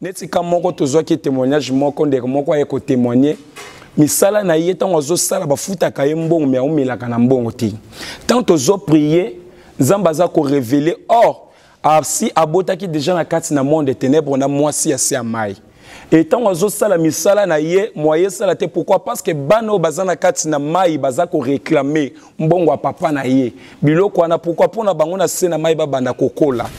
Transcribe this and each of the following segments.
netika moko tozwa ki témoignage moko ndeko moko aye ko témoigner misala na ye tant ozo sala bafuta ka ye mbongo me aumilaka na mbongo ti tant tozo prier nzamba za ko révéler or si abotaki déjà na kati na monde des ténèbres na mwasi ya se amai et tant ozo sala misala na ye moye sala te pourquoi parce que bano bazana kati na mai baza ko réclamer mbongo wa papa na ye biloko na pourquoi pona bango na se na mai ba banda kokola.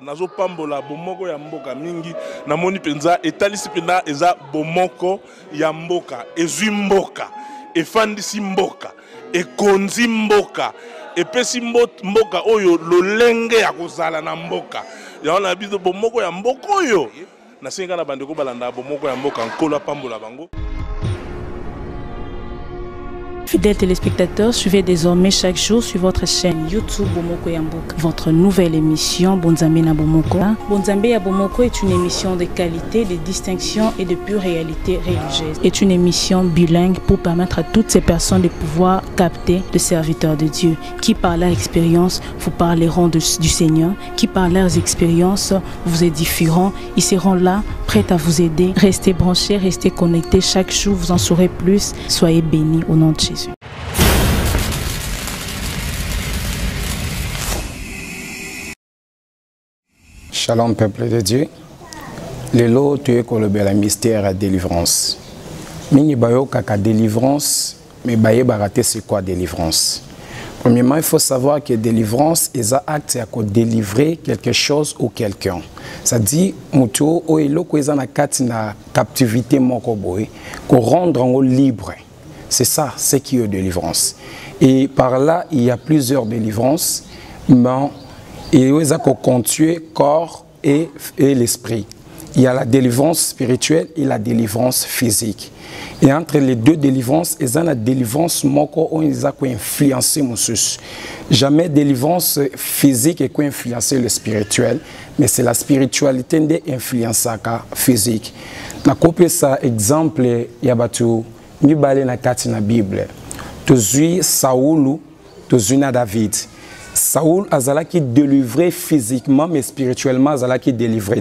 Nazo pambola bomoko ya mboka mingi na moni penza etalisi pena eza bomoko ya mboka ezwi mboka efandisi mboka ekonzi mboka epesi mboka oyo lolenge ya kozala na mboka yaona biso bomoko ya mboka oyo na senga na bandeko balanda bomoko ya mboka nkola pambola bango. Fidèles téléspectateurs, suivez désormais chaque jour sur votre chaîne YouTube Bomoko Yamboka votre nouvelle émission Bonzambe na Bomoko. Bonzambe ya Bomoko est une émission de qualité, de distinction et de pure réalité religieuse. C'est une émission bilingue pour permettre à toutes ces personnes de pouvoir capter le serviteur de Dieu qui par leur expérience vous parleront du Seigneur, qui par leurs expériences vous édifieront. Ils seront là, prêts à vous aider. Restez branchés, restez connectés. Chaque jour vous en saurez plus. Soyez bénis au nom de Jésus. Shalom peuple de Dieu. Lelo tu es le mystère à délivrance. Mini bayo kaka délivrance, mais baye baraté c'est quoi délivrance? Premièrement, il faut savoir que délivrance est un acte à délivrer quelque chose ou quelqu'un. Ça dit muto o eloko eza na kati na captivité moko boy, ko rendre en libre. C'est ça, c'est qui est délivrance. Et par là, il y a plusieurs délivrances, mais il y a le corps et l'esprit. Il y a la délivrance spirituelle et la délivrance physique. Et entre les deux délivrances, il y a la délivrance qui influencer monsieur. Jamais délivrance physique qui influencer le spirituel, mais c'est la spiritualité qui influence la physique. Je vais ça exemple, il y a mibale na kati na Bible. Tozui Saoul, tozui na David. Saoul azalaki délivré physiquement mais spirituellement azalaki délivré.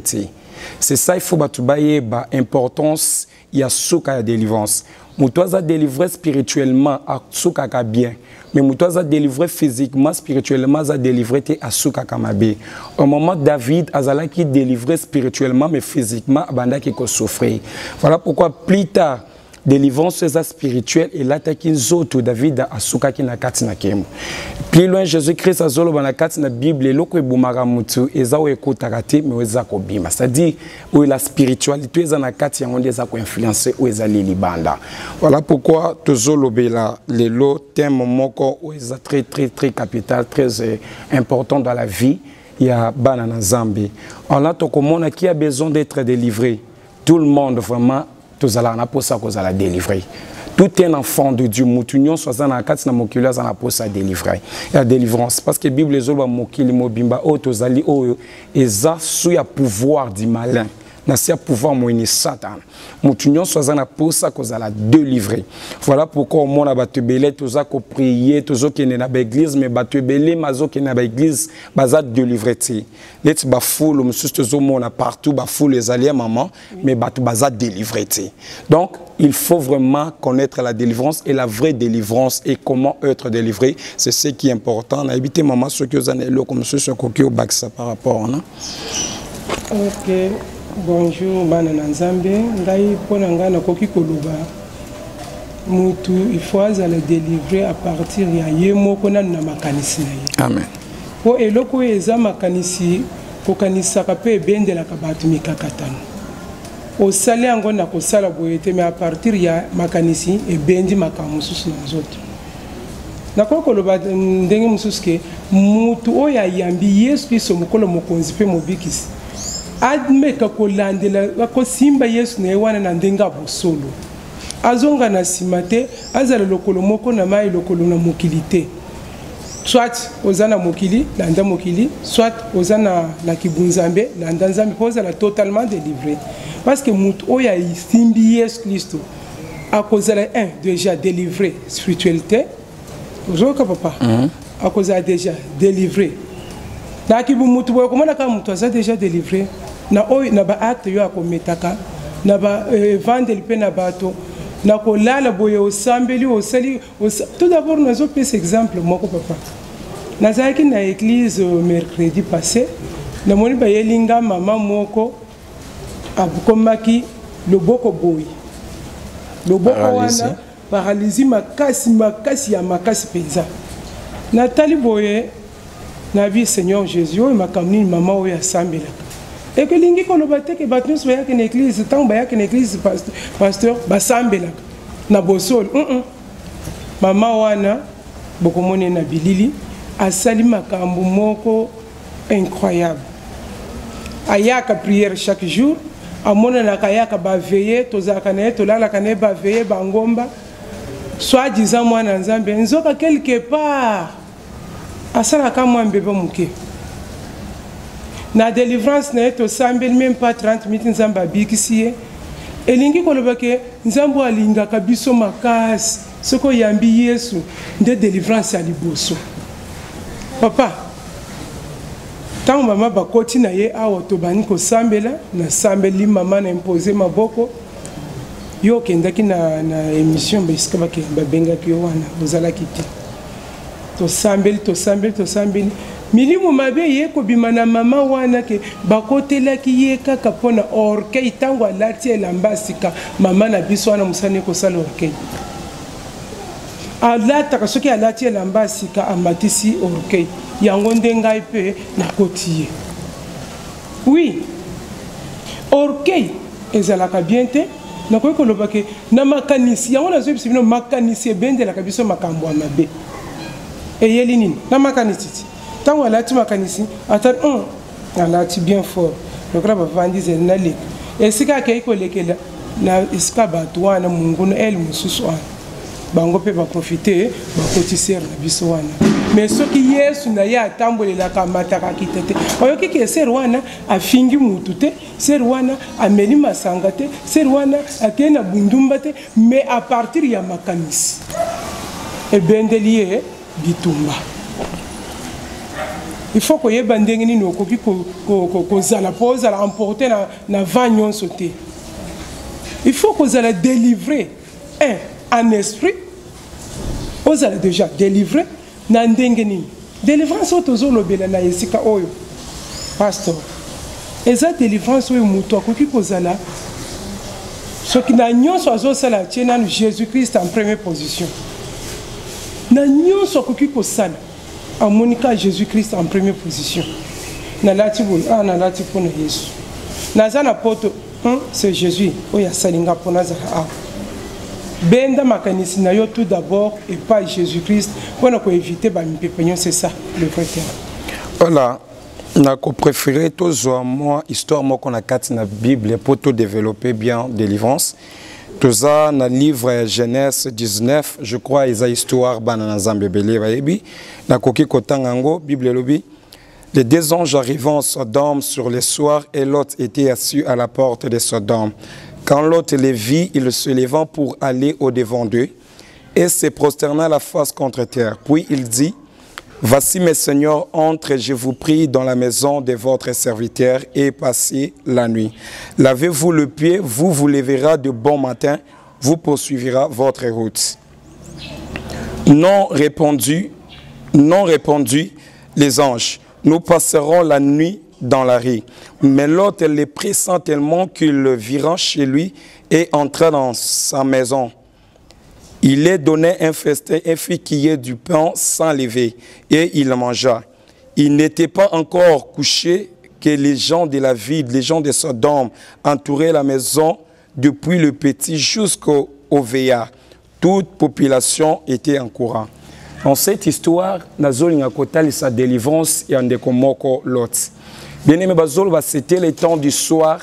C'est ça il faut batubaye ba importance ya suka ya délivrance. Mutu aza délivré spirituellement a suka ka bien. Mais mutu aza délivré physiquement spirituellement aza délivré te a suka ka mabe. Au moment David azalaki délivré spirituellement mais physiquement abandaki ko souffrir. Voilà pourquoi plus tard délivrance spirituelle et l'attaque zoto David a suka ki na kati na kemo. Plus loin Jésus-Christ a zolo na kati na Bible loko ebumaka mutu eza o ekotaka te mais eza ko bima. C'est-à-dire où la spiritualité eza na kati yango eza ko influencer ou eza libanda. Voilà pourquoi tozolo bela lelo thème moko ou eza très capital, très important dans la vie. Il y a banana Zambie. En là to komona qui a besoin d'être délivré. Tout le monde vraiment tous allons na posa cause à la délivrer. Tout un enfant de Dieu, mutunyon soit na kati na mokili za na posa délivrer. La délivrance parce que Bible zoba mokili mobimba o tozali o eza sous ya pouvoir du malin. Na sia pouvoir moini Satan. Mutunyon soit na posa cause à la délivrer. Voilà pourquoi on a battu belé toza ko prier tozo kene na église mais battu belé mazo kene na église baza délivrer ti. Let ba foule monsieur tozo mona partout ba foule les alliés maman mais battu baza délivrer ti. Donc il faut vraiment connaître la délivrance et la vraie délivrance et comment être délivré, c'est ce qui est important. On a évité maman ce que vous avez là comme monsieur Koki au Baksa par rapport non. OK. Bonjour, Banana Nzambe. Ngai pona ngana koki koluba. Mutu il faut aller délivrer à partir ya yemo kona na makanisi na ye. Amen. Po eloko eza makanisi ko kanisa ka pe bendela ka batu mikakatano. O sale yango na ko sala boyete mais à partir ya makanisi e bendi makamususu na zoto. Na ko koluba ndenge mususke mutu oya yambi Yesu Kristo mukolo mokonzi pe mobikisi. Admeka kolandela ko simba Yesu ne wana na ndenga bosolo azonga na simate azala lokolo moko na mai lokolo na mokilité soit ozana mokili landa mokili soit ozana na kibunzambe landa nzambe pozala totalement délivré parce que mutu oya simbi Yesu Kristo a kozala déjà délivré spiritualité ozoka papa à cause déjà délivré. Daki bu mutu boy comment naka mutu a déjà délivré. Na oy na ba acte yo akometaka na ba vendre le pe na bato na ko lala boye o sambeli o sali tout d'abord nous avons pris cet exemple moko papa. Nazaki na église mercredi passé na moni ba yelinga mama moko abukomaki loboko boy. Loboko wana paralysie makasi ya makasi penza. Nathalie boye na vie Seigneur Jésus o makamni mama o ya sambela. Et que lingi kolobate ke batnus ba ya église tant ba ya église pasteur ba sambela na bosol. Mama wana bokomone na bilili asali makambo moko incroyable. Ayaka prière chaque jour. Amona na kayaka ba veiller tozaka na tolala kana ba veiller bangomba soit disant moi na nzambe nzoka quelque part asala ka moi mbebe muke na délivrance na to sambel même pas 30 minutes nzamba bikisiye elingi kolobake nzambo alinga kabiso makasi soko yambi Yesu nde délivrance ya liboso papa. Tant maman bakoti na ye awo to bani ko sambela na sambeli maman na imposer maboko yo kendaki na émission beska ba benga ki wana ozala kiti to sambeli milimu mabe ye ko bimana mama wana ke bakotela ki ye kaka pona orkei tango alati elambasika mama na biso wana musane ko sala orkei alata kasoki alati elambasika amatisi orkei yango ndengai pe na kotiye. Oui, orkei ezalaka bien te na koyi kolobake na makanisi yango na zoyebisi bino makanisi ebendelaka biso makambo ya mabe eyeli nini na makanisi ntango alati makanisi atali alati bien fort lokola bavandise na leka esika akei kolekela na esika bato wana mungunu ele mosusu wana bango pe baprofite bakotisere na biso wana. Mais ce qui est sur Naya Tambole la Kamataka Kitete, oyoki ke serwana afingi mutute, serwana ameli masangate, serwana akena bundumbate, mais à partir ya makanis. Et bendelier bitumba. Il faut que yeba ndengeni no koki ko zala pose la emporter na vagnon sauté. Il faut que vous allez délivrer un esprit. Vous allez déjà délivrer. Nandengeni délivrance autozolo bela na yesika oyo pastor eza délivrance oyo muto akoki kozala soki na nyonso azosala tie nanu Jésus-Christ en première position na nyonso akoki kosala amonika Jésus-Christ en première position na lati pona Yesu naza na poto c'est Jésus oyo asalinga pona zala benda makanisi na yo tout d'abord et pas Jésus-Christ pour ne pas éviter bamipepegnon, c'est ça le vrai terme. Voilà, na ko préféré toujours moi histoire moi qu'on a quatre na Bible pour tout développer bien délivrance. Tout ça na livre Genèse 19, je crois isa histoire banana Nzambe belé bayebi na koki kotangango Bible lobi. Les deux anges arrivant à Sodome sur le soir et Lot était assis à la porte de Sodome. Quand Lot les vit, il se levant pour aller au-devant d'eux et se prosterna la face contre terre. Puis il dit, « Voici mes seigneurs, entrez, je vous prie, dans la maison de votre serviteur et passez la nuit. Lavez-vous le pied, vous lèverez de bon matin, vous poursuivrez votre route. » Non répondu les anges, nous passerons la nuit dans la rue. Mais l'autre les pressant tellement qu'il le vira chez lui et entra dans sa maison. Il les donnait un festin, un fil qui est du pain sans lever, et il mangea. Il n'était pas encore couché que les gens de la ville, les gens de Sodome, entouraient la maison depuis le petit jusqu'au vieillard. Toute population était en courant. Dans cette histoire, Nazoli Nakotali sa délivrance et Andekomoko Lot. Bien-aimé Bazol, c'était le temps du soir,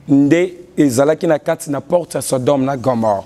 Nde ezalaki na kati na porte à Sodome na Gomorrhe.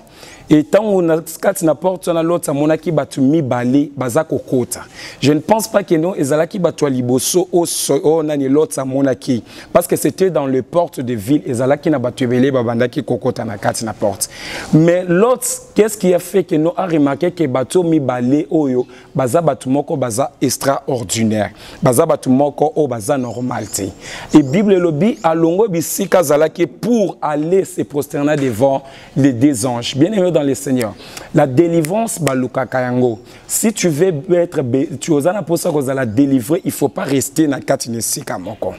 Et tant on a kati na porte na l'autre ça monaki batu mibale baza kokota. Je ne pense pas que nous ezalaki batu liboso o nani l'autre ça monaki parce que c'était dans les portes de ville ezalaki na batu belé babandaki kokota na kati na porte. Mais l'autre qu'est-ce qui a fait que nous a remarqué que batu mibale oyo baza batu moko baza extraordinaire. Baza batu moko o baza normalité. Et Bible lobi alongo bisika zalaki pour aller se prosterner devant les deux anges. Bien aimé dans le Seigneur, la délivrance baluka kayango. Si tu veux être tu osana posa kozala délivrer, il faut pas rester na kati nesika moko.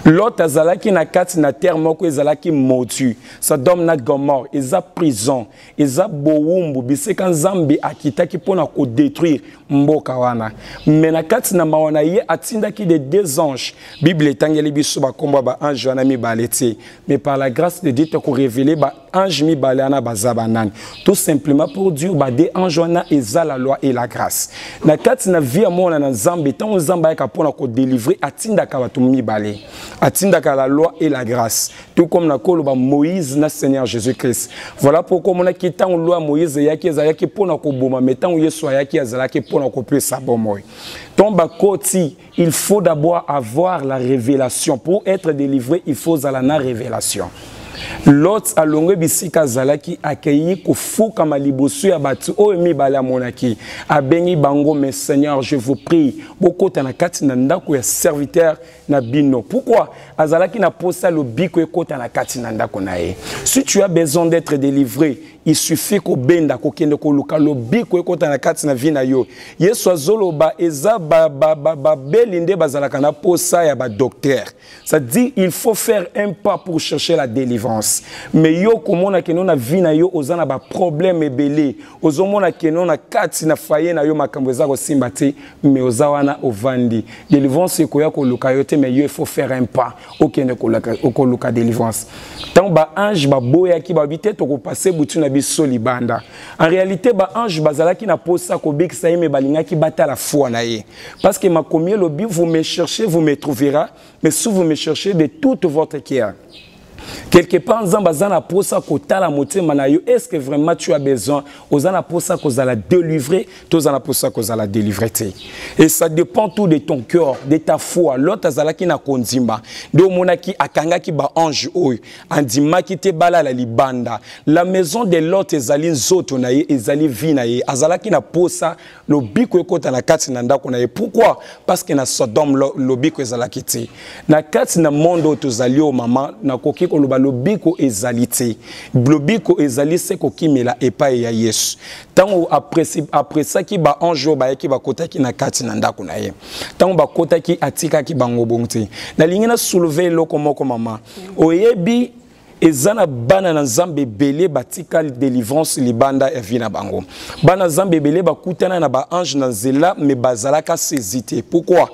L'autre azalaki na kati na terre moko ezalaki motu. Sodome na Gomorrhe, eza prison, eza bowumbu biseka nzambe akitaki pona ko détruire mboka wana. Mais na kati na mawana ye atindaki de deux anges. Bible etangeli biso ba komba ba ange wana mibaleti. Mais par la grâce de Dieu te ko révéler ba ange mibalana bazabanani. Tout simplement pour dire ba des anges wana eza la loi et la grâce. Na kati na vie mona na nzambe tant nzamba ka pona ko délivrer atindaka batu mibale. Atindaka la loi et la grâce. Tout comme na koloba Moïse na Seigneur Jésus-Christ. Voilà pourquoi mon akitan loi Moïse yaki ezalaki pona ko boma metan Yesu yaki ezalaki pona ko pesa bomoy. Tomba koti, il faut d'abord avoir la révélation. Pour être délivré, il faut la révélation. L'autre alonge bisika zalaki accueilli ko fuka malibosu ya batu o mi bala monaki abengi bango mais Seigneur je vous prie beaucoup na kati na ndako ya serviteur na bino. Pourquoi azalaki na posa lo biko ekota na kati na ndako na ye. Si tu as besoin d'être délivré, il suffit ko benda ko kende ko luka lo biko ekota na kati na vina yo. Yesu azoloba eza ba belinde bazalaka na posa ya ba docteur. Ça dit il faut faire un pas pour chercher la délivrance. Mais yo komona keno na vina yo ozana ba problème ebele. Ozomona keno na kati na faye na yo makambo eza ko simbati mais ozawana ovandi. Délivrance ko ya ko luka yo te mais yo il faut faire un pas. Okende ko luka délivrance. Tant ba ange ba boya ki ba bité to ko passer butu na biso libanda. En réalité ba ange bazalaki na posa ko bikisa yeme balinga ki bata la foi na ye. Parce que ma combien lobi vous me cherchez vous me trouverez mais si vous me cherchez de toute votre cœur. Quelque part, est-ce que vraiment tu as besoin de délivrer, et ça dépend tout de ton cœur, de ta foi. L'autre azalaki na konzimba, de monaki akangaki ba ange oy, andima ki te bala la libanda. La maison de l'autre ezali nzoto na ye, ezali vi na ye, azalaki na posa lo biko ekota na kati na ndako na ye. Pourquoi? Parce que na Sodome lo biko ezalaki te. Na kati na mondo tozali o mama na koki ko lo biko ezalité. Le biko ezali se ko kimela epai ya Yesu. Tango après ça ki ba ange ba ki ba kota ki na kati na ndako na ye. Tango ba kota ki atika ki bango bonte. Na lingi na soulever loko moko mama. Oyebi ezana bana na nzambe belé batika délivrance libanda evina bango. Bana nzambe belé bakutana na ba ange na nzela me bazalaka sezité. Pourquoi?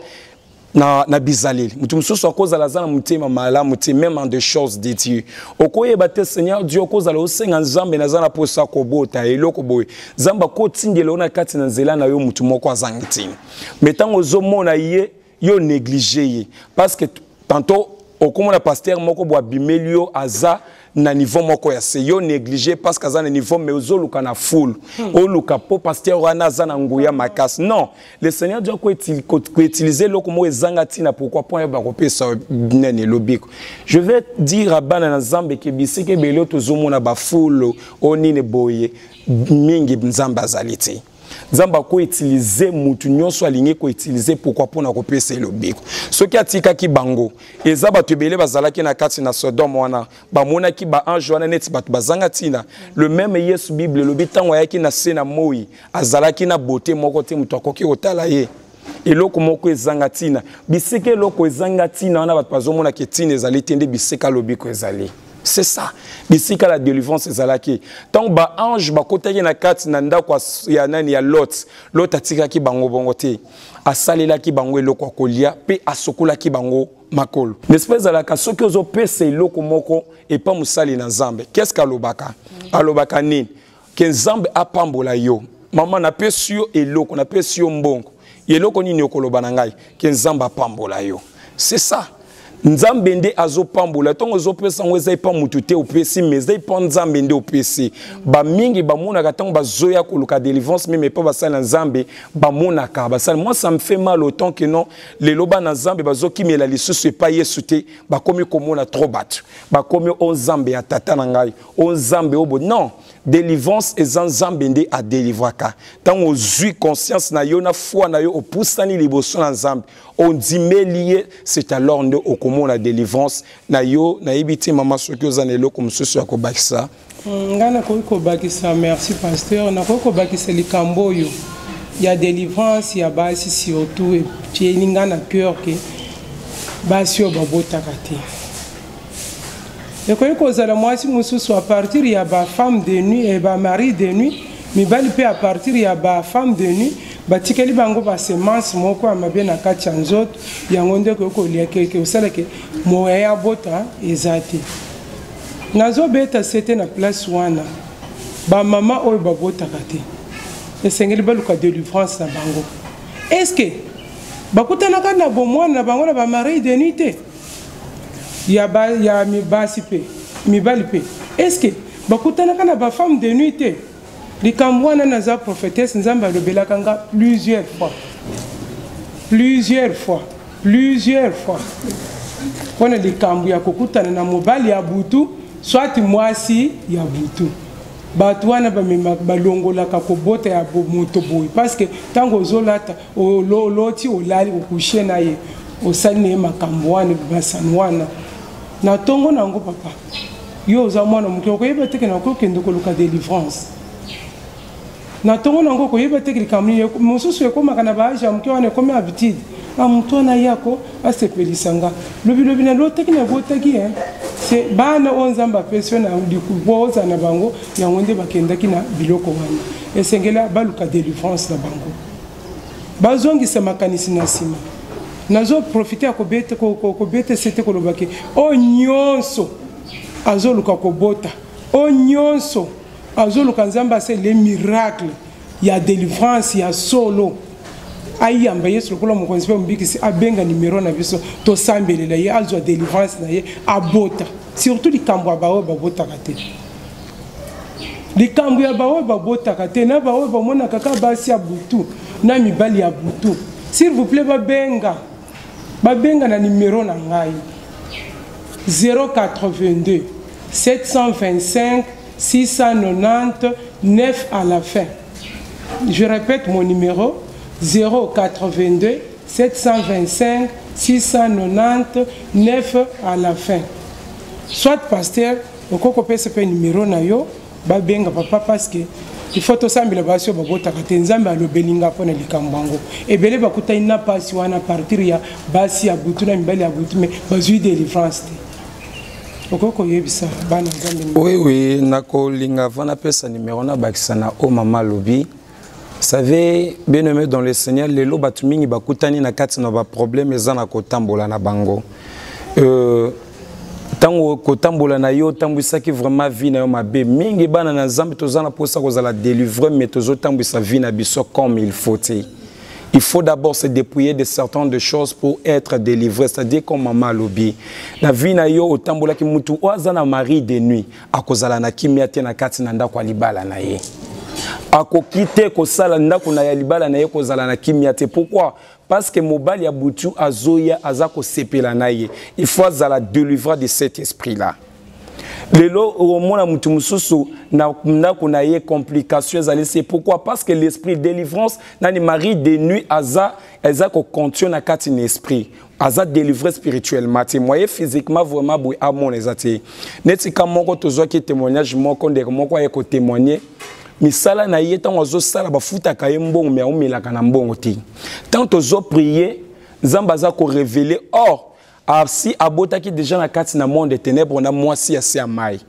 Na bizaleli mutu mususu akozala za na mutema mala mutu même en des choses de Dieu okoye bate Seigneur Dieu akozala osenga nzambe na za na posa kobota eloko boye zamba ko tindela ona kati na nzela na yo mutu moko azangitini metango zomona ye yo négliger ye parce que tantôt okomona pasteur moko bo abimelio aza na niveau moko ya se yo négligé parce que za na niveau mais ozoluka na full oluka po pasteur wana za na nguya makasi. Non, le Seigneur Dieu ko utiliser loko mo ezanga tina pourquoi point ba kopesa nene lobiko. Je vais dire à bana na nzambe ke bisike belo tozomona ba full onine boye mingi nzamba zaliti. Nzamba ko utiliser mutu nyonso alingi ko utiliser pourquoi pona kopesa lobiko. Soki atika ki bango eza batu ebele bazalaki na kati na Sodome wana bamona ki ba ange wana neti batu bazanga tina. Le même Yesu Bible lobi tango yaki na sena moi azalaki na beauté moko te mutu akoki otala ye. Eloko moko ezanga tina biseke eloko ezanga tina wana batu bazomona ke tina ezali tende biseka lobiko ezali. C'est ça. Bisika la délivrance ezalaki. Tant ba ange ba kotaki na kati na ndako ya nani ya Lot. Lot atika ki bango bongo te. Asalela ki bango eloko kolia pe asokola ki bango makolo. N'espèce de la kasoki ozo pese eloko moko et pas musali na nzambe. Qu'est-ce qu'alobaka? Alobaka nini? Que nzambe apambola yo. Maman na pesi yo eloko, na pesi yo mbongo. Eloko nini okoloba na ngai? Que nzambe apambola yo. C'est ça. nzambe nde azopambola ntongo ozopesa ngo eza epa mutu te opesi mais eza epa nzambe nde opesi bamingi bamonaka ntango bazoya koluka délivrance meme epa basali na nzambe bamonaka basali moi ça me fait mal autant que non lelo bana nzambe bazokimela lisusu epa yesu te bakomi komona trop bato bakomi o nzambe ya tata na ngai o nzambe obo non délivrance eza nzambe nde adelivraka ntango ozwi conscience na yo na foi na yo opusani liboso na nzambe ondimeli c'est alors nde okomona délivrance na yo na yebiti mama soki oza na eloko mosusu ya kobakisa nga nakoki kobakisa merci pasteur nakoki kobakisa likambo oyo ya délivrance ya basi surtout elinga na cœur ke basi oyo babotaka te ekoki kozala mwasi mosusu à partir ya bafemme de nuit e bamari de nuit mibali mpe à partir ya bafemme de nuit batikeli bango basemence moko ya mabe na kati ya nzoto yango nde koki kolia keke osalake moya ya bota eza te nazobeta sete na place wana bamama oyo babotaka te esengeli baluka délivrance na bango est-ce que bakutanaka na bomwana na bango na bamari de nuit te ya mibasi pe mibali pe est-ce que bakutanaka na bafemme de nuit te likambo wana naza prophétesse nzambe alobelaka nga plusieurs fois mpona likambo ya kokutana na mobali ya butu soit mwasi ya butu bato wana balongolaka kobota ya moto boye parce que ntango ozolata oloti olali okushe na ye osali na ye makambo wana basani wana na ntongo nango papa yo oza mwana moke okoyeba teke nakokende koluka délivrance na ntongo nango okoyeba teke likambo mosusu ekomaka na baage ya moke wana ekomi habitude moto wana yako asepelisa nga lobilobi na loteki na botaki se bana oyo nzambe apesi yo na likuboza na bango yango nde bakendaki na biloko wana esengeli baluka délivrance na bango bazongisa makanisi na nsima nazoprofite ya kobeta sete kolobaki oyo nyonso azoluka kobota oyo nyonso azoluka nzambe asele miracle ya délivrance ya solo ayamba yesu lokola mokonzi mpe mobikisi abenga nimero na biso tosambelela ye azwa délivrance na ye abota surtout likambo ya baoyo babotaka te likambo ya baoyo babotaka te na baoyo bamonaka kaka basi ya butu na mibali ya butu s'il vous plaît babenga na nimero na ngai 082 725 690 9 à la fin. Je répète mon numéro 082 725 690 9 à la fin. Soit pasteur, okoko pesa pe numéro na yo babenga papa parce que il faut to sambila basio babota ka nzambe alobelinga pona likambango ebele bakuta ina pasi wana partir ya basi ya butu na mbali ya butu mais bazui délivrance okoko yebisa bana nzambe. Oui nakolinga vana pesa numéro na bakisa na o mama lobi. Vous savez, bien aimé dans le Seigneur, les lots batumingi bakutani na kati na ba problème ezana kotambola na bango. Tango kotambola na yo tambwisaki vraiment vie na yo mabe mingi bana na nzambe tozana posa kozala délivrer mais tozo tambwisa vie na biso comme il faut. Il faut d'abord se dépouiller de certaines de choses pour être délivré, c'est-à-dire comme maman lobi. La vie na yo otambola ki mutu oazana mari de nuit akozala na kimia te na kati na ndako alibala na ye. Akokite kosala ndako na ya libala na ye kozala na kimia te. Pourquoi? Parce que mobali ya butu azoya azako sepela na ye. Il faut azala délivrer de cet esprit-là. Lelo omona mutu mususu na ndako na ye complications ezali c'est pourquoi? Parce que l'esprit de délivrance nani mari de nuit aza ko contient na kati na esprit. Aza délivré spirituellement. Moi physiquement vraiment boy à mon ezati. Neti ka moko tozwa ki témoignage moko ndeko moko ya ko témoigner. Misala na ye tant ozo sala bafuta ka mbongo mais omelaka na mbongo ti. Tant ozo prier, Nzambe aza ko révéler or si abotaki déjà na kati na monde des ténèbres na mwasi ya se amai.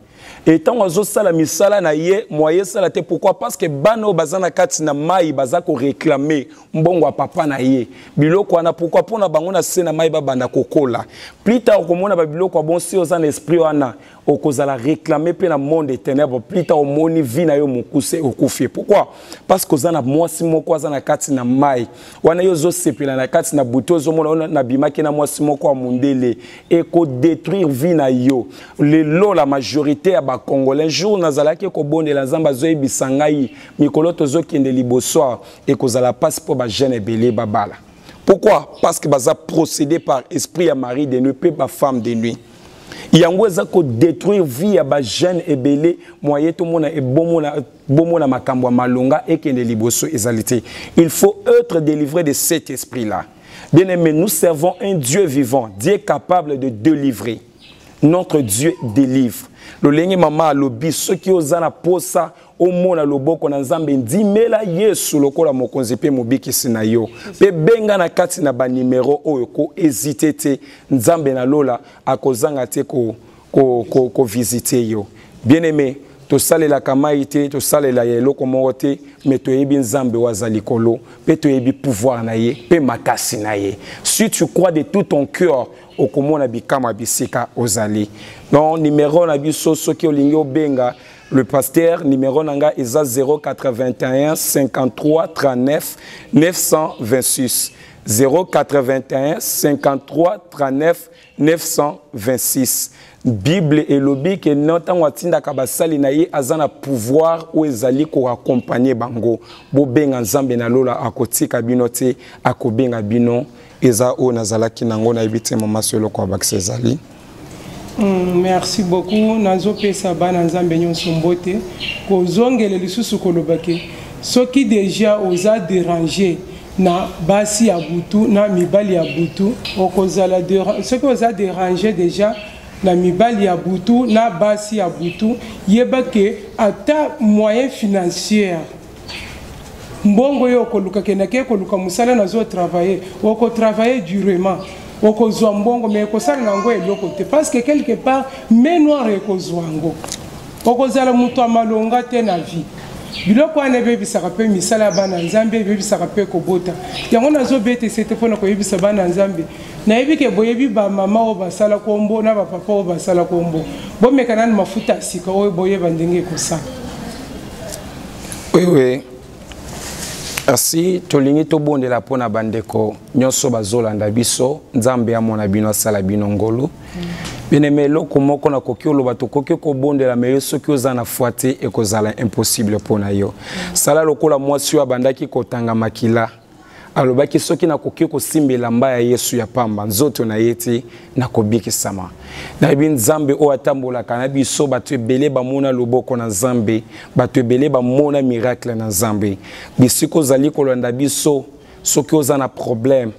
Et tant ozo sala misala na ye moyen sala te pourquoi parce que bano bazana kati na mai bazako réclamer mbongo wa papa na ye biloko wana pourquoi pona bango na se na mai ba banda kokola plus tard komona ba biloko bon si oza na esprit wana okozala réclamer pe na monde des ténèbres plus tard omoni vie na yo mokuse okufie pourquoi parce que oza na mwasi moko aza na kati na mai wana yo zo sepela na kati na buto zo mona na bimaki na mwasi moko wa mundele et ko détruire vie na yo lelo la majorité ya ba congolais jour nazalaki ko bondela nzamba zo ebisangai mikolo tozo kende liboso et kozala passe pour ba jeune belé babala pourquoi parce que baza procédé par esprit ya mari de nuit pe ba femme de nuit yango ezako détruire vie ya ba jeune ebelé moyen to mona e bomona makambo ya malonga et kende liboso ezalité il faut être délivré de cet esprit là. Bien aimé, nous servons un Dieu vivant. Dieu est capable de délivrer. Notre Dieu délivre. Le lengi mama lobi ceux qui osent na posa au mona loboko na nzambe ndimela Yesu lokola mokonzi pe mobiki sina yo. Pe benga na kati na ba numéro oyo ko hésiter te nzambe na lola akozanga te ko visiter yo. Bien aimé, to salela kamaite to salela yelo komorote mais to yebi nzambe wazali kolo pe to yebi pouvoir na ye pe makasi na ye si tu crois de tout ton cœur okomona bikama bisika ozali non numéro na biso soki olingi obenga le pasteur numéro nanga eza 081 53 39 926 081 53 39 926 Bible et lobi que notan watinda kabasali na ye azana pouvoir ou ezali ko accompagner bango bo benga nzambe na lola akotika bino te akobenga bino eza o nazalaki nango na ibite mama solo kwa baksezali. Merci beaucoup nazo pesa bana nzambe nyonso mbote ko zongele lisusu kolobake soki déjà oza déranger na basi ya butu na mibali ya butu okozala soki oza déranger déjà na mibali ya butu na basi ya butu yeba ke ata moyen financier mbongo yo koluka kenake koluka musala nazo travailler oko travailler durement oko zwa mbongo mais ko sala nango eloko te parce que quelque part mais noir eko zwango oko zala mutu amalonga te na vie biloko ane bebisaka pe misala bana nzambe bebisaka pe kobota yango nazo bete sete pona ko yebisa bana nzambe na yebi ke boyebi ba mama o basala kombo na ba papa o basala kombo bo mekana na mafuta sika o boyeba ndenge ko sa oui asi tolingi to bondela pona bandeko nyonso bazolanda biso nzambe ya mona bino sala bino ngolo bien-aimé loko moko na koki oloba to koki ko bondela mais soki ozana foite et kozala impossible pona yo sala lokola mwasi wa bandaki kotanga makila alobaki soki na koki ko simbela mbaya Yesu ya pamba nzoto na yeti na kobiki sama na bin nzambe o atambola kana biso batu ebele bamona loboko na nzambe batu ebele bamona miracle na nzambe bisiko zali kolanda biso soki ozana problème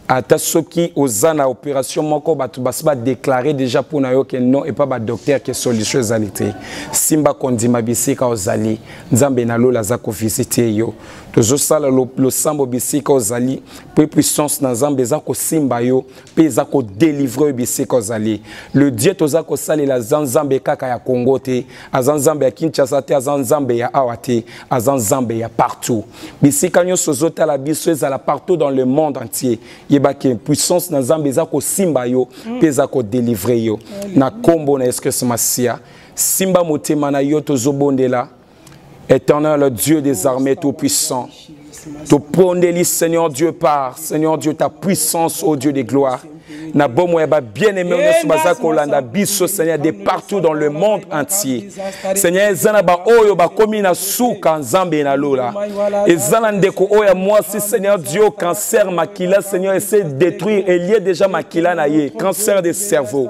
ata soki ozana opération moko batu basiba déclarer déjà pour na yo que non et pas ba docteur que solution ezalité simba kondima bisika ozali nzambe na lola za ko visiter yo tozo sala lo sambo bisika ozali pour puissance na nzambe za ko simba yo pe za ko délivrer bisika ozali le Dieu toza ko salela nzambe kaka ya Congo te azanzambe ya Kinshasa te azanzambe ya Awate azanzambe ya partout bisika nyonso zota la biso ezala partout dans le monde entier yebaki puissance na nzambe za ko simba yo pe za ko délivrer yo na kombo na Yesu Masia simba motema na yo tozobondela Éternel, le Dieu des armées tout-puissant, te pondeli, Seigneur Dieu par, Seigneur Dieu, ta puissance, ô Dieu des gloires. Na bomo eba bien-aimé on kolanda biso Seigneur de partout dans le monde entier. Seigneur ezana ba oyo ba komi na suka nzambe na lola. Ezana ndeko oya moi si Seigneur Dieu cancer makila Seigneur essaie de détruire et lié déjà makila na ye cancer des cerveaux.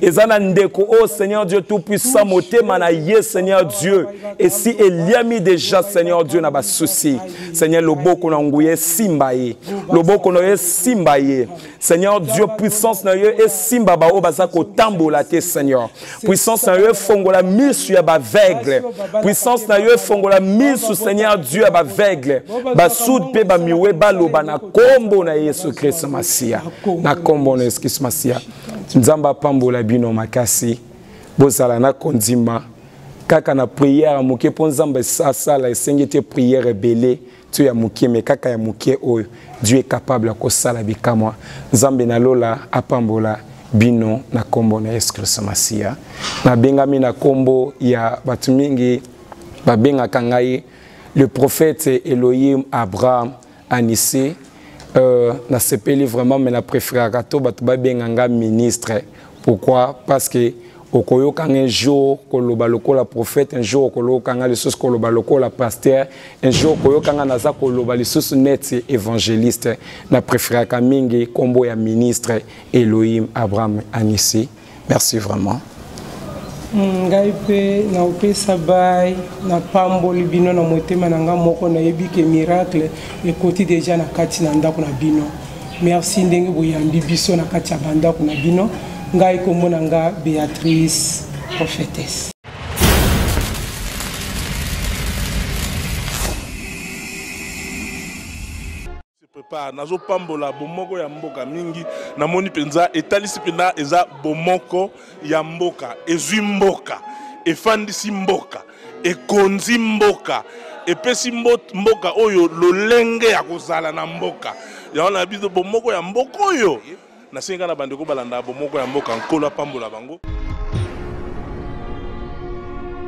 Ezana ndeko oh Seigneur Dieu tout puissant motema na ye Seigneur Dieu et si il y a mis déjà Seigneur Dieu na ba souci. Seigneur loboko na nguye simbaye. Loboko na ye simbaye. Seigneur Dieu puissance na yo et simba ba o bazako tambola te Seigneur. Puissance na yo fongola misu ya ba aveugle. Puissance na yo fongola misu Seigneur Dieu ya ba aveugle. Ba soud pe ba miwe ba loba na kombo na Yesu Christ Masia. Na kombo na Yesu Christ Masia. Nzamba pambola bino makasi. Bozala na kondima kaka na prière moké pour nzambe ça la sengete prière belé tu ya moké mais kaka ya moké oyo Dieu est capable ko sala bikamwa nzambe na lola apambola bino na kombo na Yesu Kristo Masia na bengami na kombo ya batu mingi babenga kangai le prophète Elohim Abraham Anissé na sepeli vraiment mais na préféré kato batu babenganga ministre. Pourquoi? Parce que okoyo kanga un jour koloba lokola prophète, un jour okolo kanga les choses koloba lokola pasteur, un jour okoyo kanga naza koloba les choses net évangéliste. Na préféré kamingi kombo ya ministre Elohim Abraham Anissé. Merci vraiment. Ngai pe na opesa bai na pamboli bino na motema na nga moko na yebi ke miracle ekoti déjà na kati na ndako na bino. Merci ndenge boyambi biso na kati ya bandako na bino. Ngai kombo na nga Béatrice prophétesse. Nazo pambola bomoko ya mboka mingi namoni penza etalisi pena eza bomoko ya mboka ezwi mboka efandisi mboka ekonzi mboka epesi mboka oyo lolenge ya kozala na mboka yaona biso bomoko ya mboka oyo nasenga na bandeko balanda bomoko ya mboka nkolo pambola bango.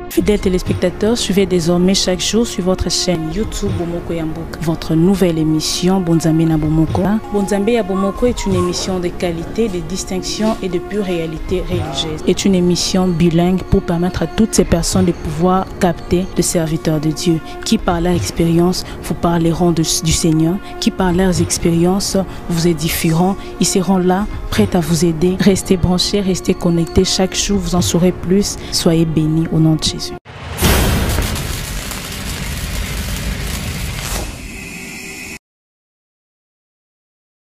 Fidèles téléspectateurs, suivez désormais chaque jour sur votre chaîne YouTube Bomoko ya Mboka votre nouvelle émission Bonzambe na Bomoko. Bonzambe ya Bomoko est une émission de qualité, de distinction et de pure réalité religieuse. C'est une émission bilingue pour permettre à toutes ces personnes de pouvoir capter le serviteur de Dieu qui par leur expérience vous parleront du Seigneur, qui par leurs expériences vous édifieront. Ils seront là, prêts à vous aider. Restez branchés, restez connectés. Chaque jour, vous en saurez plus. Soyez bénis au nom de Jésus.